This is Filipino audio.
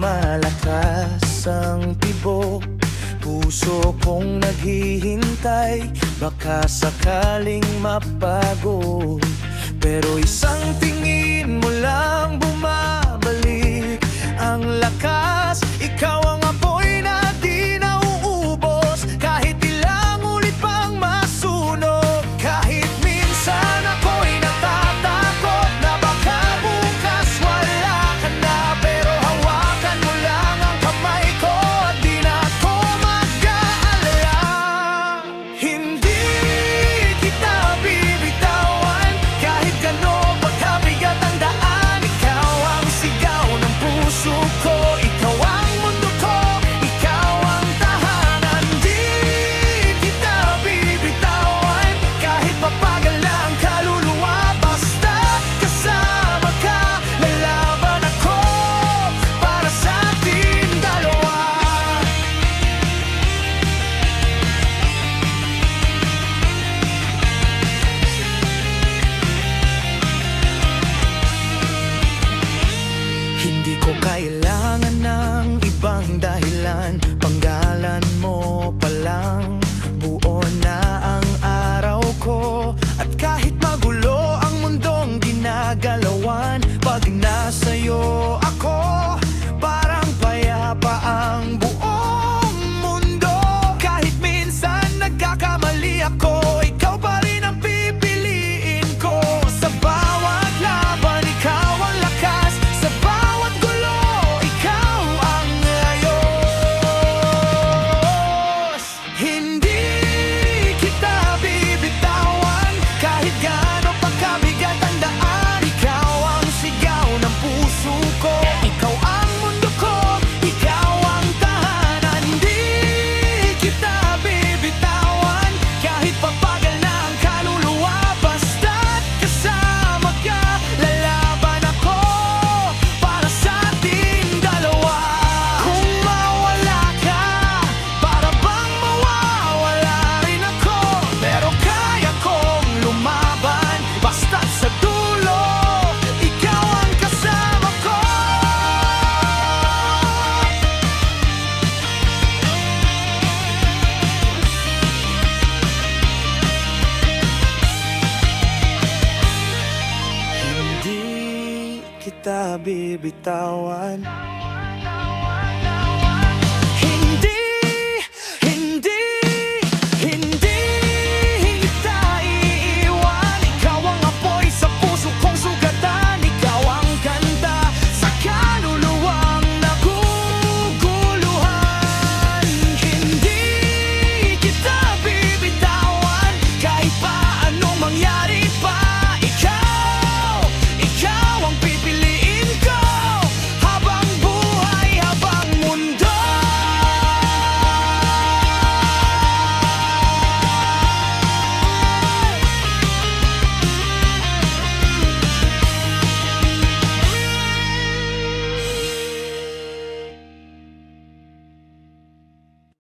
lumalakas ang tibok, puso kong naghihintay, baka sakaling mapagod. Pero isang tingin mo lang bumabalik ang lakas. Ikaw ang apoy na di nauubos, kahit ilang ulit pang masunog. Kahit minsan ako'y natatakot na baka bukas wala ka na, pero hawakan mo lang ang kamay ko at di na ako mag-aalala. Hindi kita bibitawan kahit gano'n pagkabigat ang daan. Ikaw ang sigaw ng puso ko, ikaw ang mundo ko, ikaw ang tahanan. Di kita bibitawan kahit mapagal ang kaluluwa, basta kasama ka, lalaban ako para sa ating dalawa. Hindi ko kailangan ng ibang dahilan, panggalan mo pa lang, buo na ang araw ko. At kahit magulo ang mundong ginagalawan, pag nasa'yo ako, parang payapa ang buong mundo. Kahit minsan nagkakamali ako, ikaw pa rin ang pipiliin ko. Sa bawat laban, ikaw ang lakas, sa bawat gulo, ikaw ang ayos. Hindi kita bibitawan kahit gaano pa kabigat ang daan. Ikaw ang sigaw ng puso ko, ikaw ang mundo ko, ikaw ang tahanan. Di kita bibitawan kahit papagal na ang kaluluwa, basta't kasama ka, lalaban ako para sa ating dalawa. Kung mawala ka, para bang mawawala rin ako, pero kaya kong lumaban, basta't sa dulo, ikaw ang kasama ko. Hindi kita bibitawan